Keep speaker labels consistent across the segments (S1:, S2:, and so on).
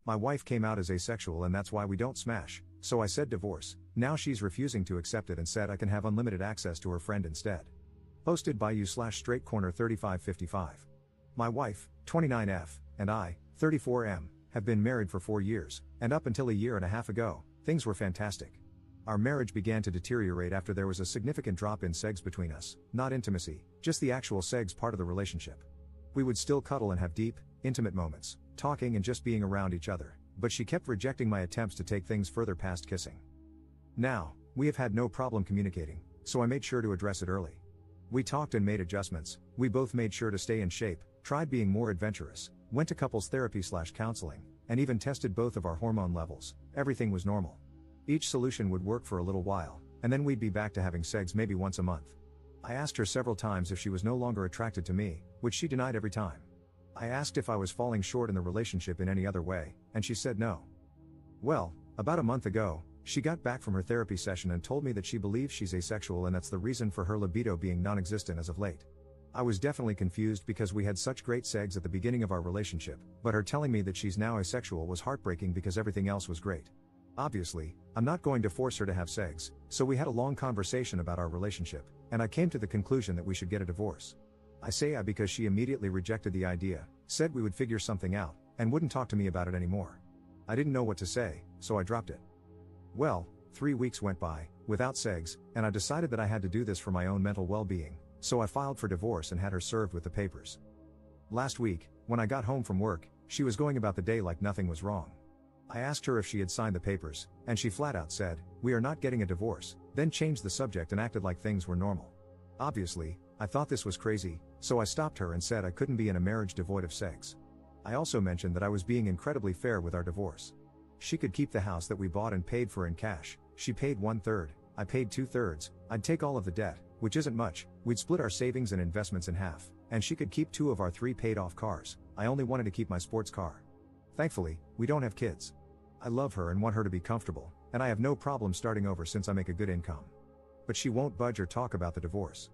S1: My wife came out as asexual and that's why we don't smash, so I said divorce. Now she's refusing to accept it and said I can have unlimited access to her friend instead. Posted by you/straightcorner3555. My wife, 29F, and I, 34M, have been married for 4 years, and up until a year and a half ago, things were fantastic. Our marriage began to deteriorate after there was a significant drop in sex between us, not intimacy, just the actual sex part of the relationship. We would still cuddle and have deep, intimate moments, talking and just being around each other, but she kept rejecting my attempts to take things further past kissing. Now, we have had no problem communicating, so I made sure to address it early. We talked and made adjustments, we both made sure to stay in shape, tried being more adventurous, went to couples therapy/counseling, and even tested both of our hormone levels. Everything was normal. Each solution would work for a little while, and then we'd be back to having sex maybe once a month. I asked her several times if she was no longer attracted to me, which she denied every time. I asked if I was falling short in the relationship in any other way, and she said no. Well, about a month ago, she got back from her therapy session and told me that she believes she's asexual and that's the reason for her libido being non-existent as of late. I was definitely confused because we had such great sex at the beginning of our relationship, but her telling me that she's now asexual was heartbreaking because everything else was great. Obviously, I'm not going to force her to have sex, so we had a long conversation about our relationship, and I came to the conclusion that we should get a divorce. I say because she immediately rejected the idea, said we would figure something out, and wouldn't talk to me about it anymore. I didn't know what to say, so I dropped it. Well, 3 weeks went by, without sex, and I decided that I had to do this for my own mental well-being, so I filed for divorce and had her served with the papers. Last week, when I got home from work, she was going about the day like nothing was wrong. I asked her if she had signed the papers, and she flat out said, "We are not getting a divorce," then changed the subject and acted like things were normal. Obviously, I thought this was crazy, so I stopped her and said I couldn't be in a marriage devoid of sex. I also mentioned that I was being incredibly fair with our divorce. She could keep the house that we bought and paid for in cash, she paid 1/3, I paid 2/3, I'd take all of the debt, which isn't much, we'd split our savings and investments in half, and she could keep 2 of our 3 paid off cars. I only wanted to keep my sports car. Thankfully, we don't have kids. I love her and want her to be comfortable, and I have no problem starting over since I make a good income. But she won't budge or talk about the divorce.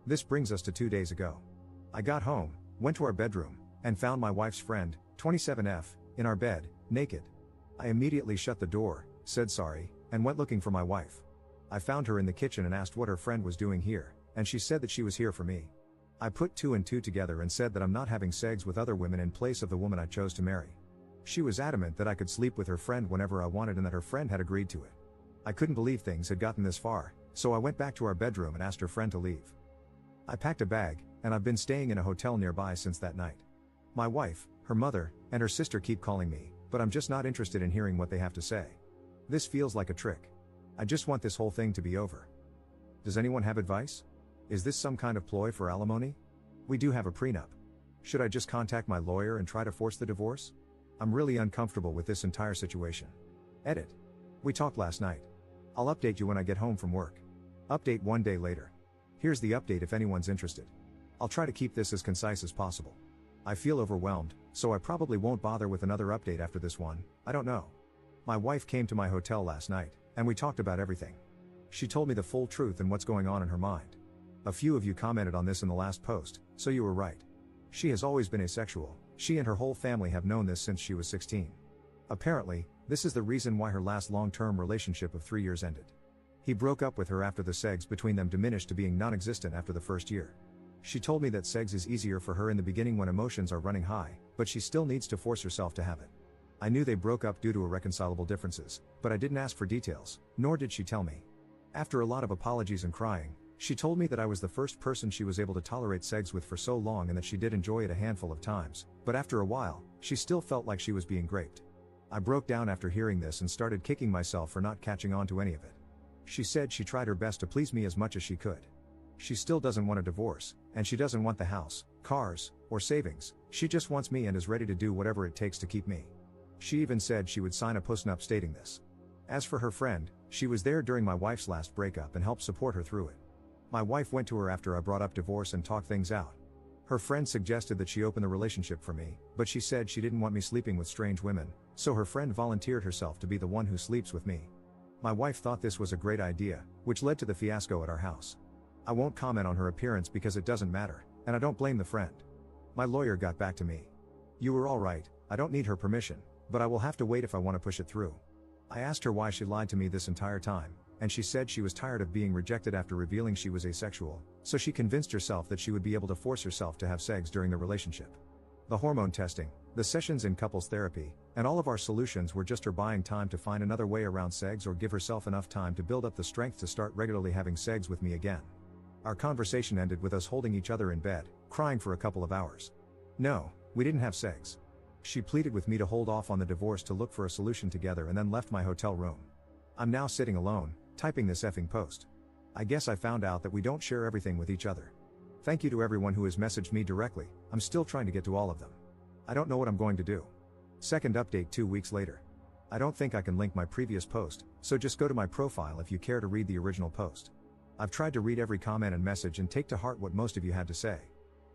S1: This brings us to 2 days ago. I got home, went to our bedroom, and found my wife's friend, 27F, in our bed, naked. I immediately shut the door, said sorry, and went looking for my wife. I found her in the kitchen and asked what her friend was doing here, and she said that she was here for me. I put 2 and 2 together and said that I'm not having sex with other women in place of the woman I chose to marry. She was adamant that I could sleep with her friend whenever I wanted and that her friend had agreed to it. I couldn't believe things had gotten this far, so I went back to our bedroom and asked her friend to leave. I packed a bag, and I've been staying in a hotel nearby since that night. My wife, her mother, and her sister keep calling me, but I'm just not interested in hearing what they have to say. This feels like a trick. I just want this whole thing to be over. Does anyone have advice? Is this some kind of ploy for alimony? We do have a prenup. Should I just contact my lawyer and try to force the divorce? I'm really uncomfortable with this entire situation. Edit. We talked last night. I'll update you when I get home from work. Update 1 day later. Here's the update if anyone's interested. I'll try to keep this as concise as possible. I feel overwhelmed, so I probably won't bother with another update after this one, I don't know. My wife came to my hotel last night, and we talked about everything. She told me the full truth and what's going on in her mind. A few of you commented on this in the last post, so you were right. She has always been asexual, she and her whole family have known this since she was 16. Apparently, this is the reason why her last long-term relationship of 3 years ended. He broke up with her after the sex between them diminished to being non-existent after the first year. She told me that sex is easier for her in the beginning when emotions are running high, but she still needs to force herself to have it. I knew they broke up due to irreconcilable differences, but I didn't ask for details, nor did she tell me. After a lot of apologies and crying, she told me that I was the first person she was able to tolerate sex with for so long and that she did enjoy it a handful of times, but after a while, she still felt like she was being raped. I broke down after hearing this and started kicking myself for not catching on to any of it. She said she tried her best to please me as much as she could. She still doesn't want a divorce, and she doesn't want the house, cars, or savings, she just wants me and is ready to do whatever it takes to keep me. She even said she would sign a postnup stating this. As for her friend, she was there during my wife's last breakup and helped support her through it. My wife went to her after I brought up divorce and talked things out. Her friend suggested that she open the relationship for me, but she said she didn't want me sleeping with strange women, so her friend volunteered herself to be the one who sleeps with me. My wife thought this was a great idea, which led to the fiasco at our house. I won't comment on her appearance because it doesn't matter, and I don't blame the friend. My lawyer got back to me. You were all right, I don't need her permission, but I will have to wait if I want to push it through. I asked her why she lied to me this entire time, and she said she was tired of being rejected after revealing she was asexual, so she convinced herself that she would be able to force herself to have sex during the relationship. The hormone testing, the sessions in couples therapy, and all of our solutions were just her buying time to find another way around sex or give herself enough time to build up the strength to start regularly having sex with me again. Our conversation ended with us holding each other in bed, crying for a couple of hours. No, we didn't have sex. She pleaded with me to hold off on the divorce to look for a solution together and then left my hotel room. I'm now sitting alone, typing this effing post. I guess I found out that we don't share everything with each other. Thank you to everyone who has messaged me directly. I'm still trying to get to all of them. I don't know what I'm going to do. Second update 2 weeks later. I don't think I can link my previous post, so just go to my profile if you care to read the original post. I've tried to read every comment and message and take to heart what most of you had to say.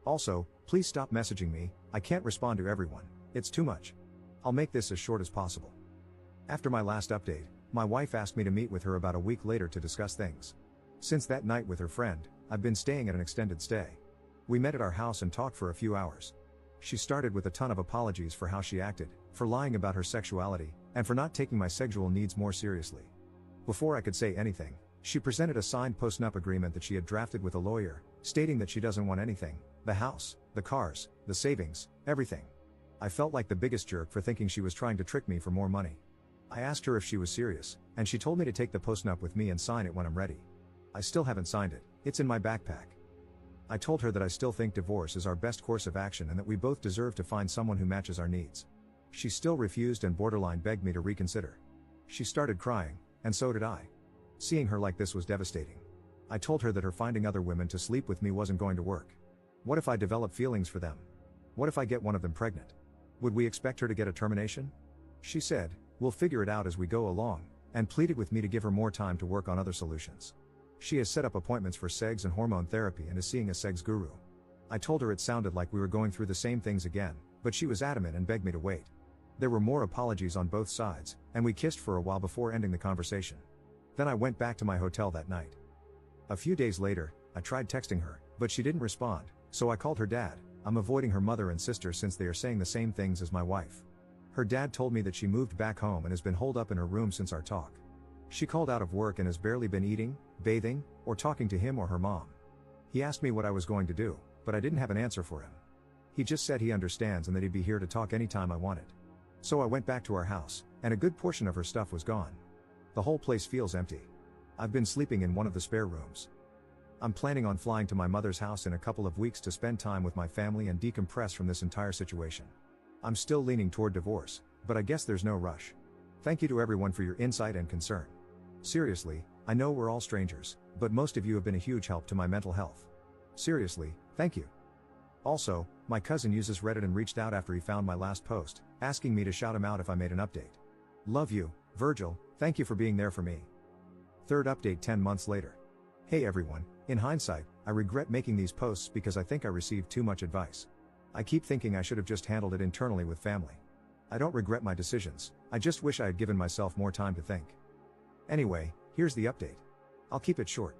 S1: Also, please stop messaging me, I can't respond to everyone, it's too much. I'll make this as short as possible. After my last update, my wife asked me to meet with her about a week later to discuss things. Since that night with her friend, I've been staying at an extended stay. We met at our house and talked for a few hours. She started with a ton of apologies for how she acted, for lying about her sexuality, and for not taking my sexual needs more seriously. Before I could say anything, she presented a signed post-nup agreement that she had drafted with a lawyer, stating that she doesn't want anything, the house, the cars, the savings, everything. I felt like the biggest jerk for thinking she was trying to trick me for more money. I asked her if she was serious, and she told me to take the post-nup with me and sign it when I'm ready. I still haven't signed it, it's in my backpack. I told her that I still think divorce is our best course of action and that we both deserve to find someone who matches our needs. She still refused and borderline begged me to reconsider. She started crying, and so did I. Seeing her like this was devastating. I told her that her finding other women to sleep with me wasn't going to work. What if I develop feelings for them? What if I get one of them pregnant? Would we expect her to get a termination? She said, we'll figure it out as we go along, and pleaded with me to give her more time to work on other solutions. She has set up appointments for sex and hormone therapy and is seeing a sex guru. I told her it sounded like we were going through the same things again, but she was adamant and begged me to wait. There were more apologies on both sides, and we kissed for a while before ending the conversation. Then I went back to my hotel that night. A few days later, I tried texting her, but she didn't respond, so I called her dad. I'm avoiding her mother and sister since they are saying the same things as my wife. Her dad told me that she moved back home and has been holed up in her room since our talk. She called out of work and has barely been eating, bathing, or talking to him or her mom. He asked me what I was going to do, but I didn't have an answer for him. He just said he understands and that he'd be here to talk anytime I wanted. So I went back to our house, and a good portion of her stuff was gone. The whole place feels empty. I've been sleeping in one of the spare rooms. I'm planning on flying to my mother's house in a couple of weeks to spend time with my family and decompress from this entire situation. I'm still leaning toward divorce, but I guess there's no rush. Thank you to everyone for your insight and concern. Seriously, I know we're all strangers, but most of you have been a huge help to my mental health. Seriously, thank you. Also, my cousin uses Reddit and reached out after he found my last post, asking me to shout him out if I made an update. Love you, Virgil, thank you for being there for me. Third update 10 months later. Hey everyone, in hindsight, I regret making these posts because I think I received too much advice. I keep thinking I should have just handled it internally with family. I don't regret my decisions, I just wish I had given myself more time to think. Anyway, here's the update. I'll keep it short.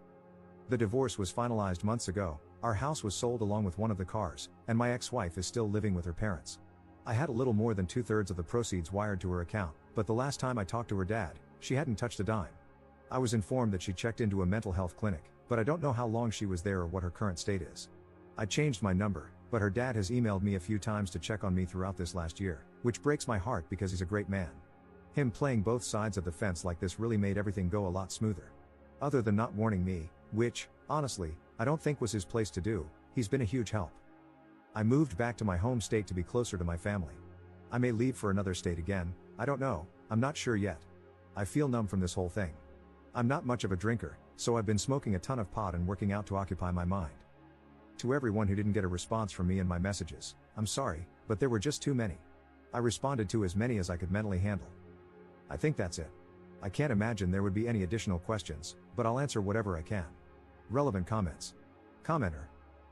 S1: The divorce was finalized months ago, our house was sold along with one of the cars, and my ex-wife is still living with her parents. I had a little more than 2/3 of the proceeds wired to her account, but the last time I talked to her dad, she hadn't touched a dime. I was informed that she checked into a mental health clinic, but I don't know how long she was there or what her current state is. I changed my number, but her dad has emailed me a few times to check on me throughout this last year, which breaks my heart because he's a great man. Him playing both sides of the fence like this really made everything go a lot smoother. Other than not warning me, which, honestly, I don't think was his place to do, he's been a huge help. I moved back to my home state to be closer to my family. I may leave for another state again, I don't know, I'm not sure yet. I feel numb from this whole thing. I'm not much of a drinker, so I've been smoking a ton of pot and working out to occupy my mind. To everyone who didn't get a response from me in my messages, I'm sorry, but there were just too many. I responded to as many as I could mentally handle. I think that's it. I can't imagine there would be any additional questions, but I'll answer whatever I can. Relevant comments. Commenter.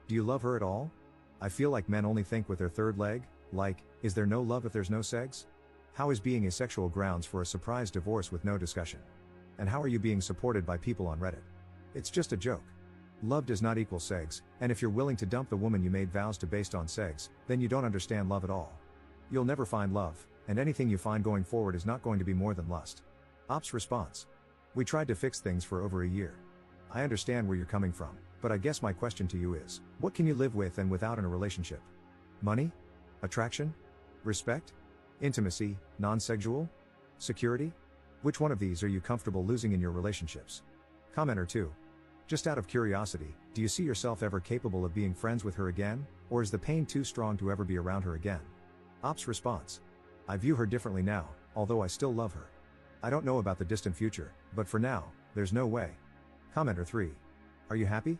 S1: Do you love her at all? I feel like men only think with their third leg, like, is there no love if there's no sex? How is being asexual grounds for a surprise divorce with no discussion? And how are you being supported by people on Reddit? It's just a joke. Love does not equal sex, and if you're willing to dump the woman you made vows to based on sex, then you don't understand love at all. You'll never find love, and anything you find going forward is not going to be more than lust. Ops response. We tried to fix things for over a year. I understand where you're coming from, but I guess my question to you is, what can you live with and without in a relationship? Money? Attraction? Respect? Intimacy, non-sexual? Security? Which one of these are you comfortable losing in your relationships? Commenter 2. Just out of curiosity, do you see yourself ever capable of being friends with her again, or is the pain too strong to ever be around her again? Ops response. I view her differently now, although I still love her. I don't know about the distant future, but for now, there's no way. Commenter 3. Are you happy?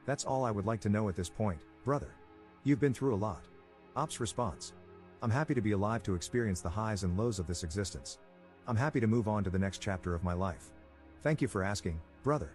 S1: That's all I would like to know at this point, brother. You've been through a lot. Ops response. I'm happy to be alive to experience the highs and lows of this existence. I'm happy to move on to the next chapter of my life. Thank you for asking, brother.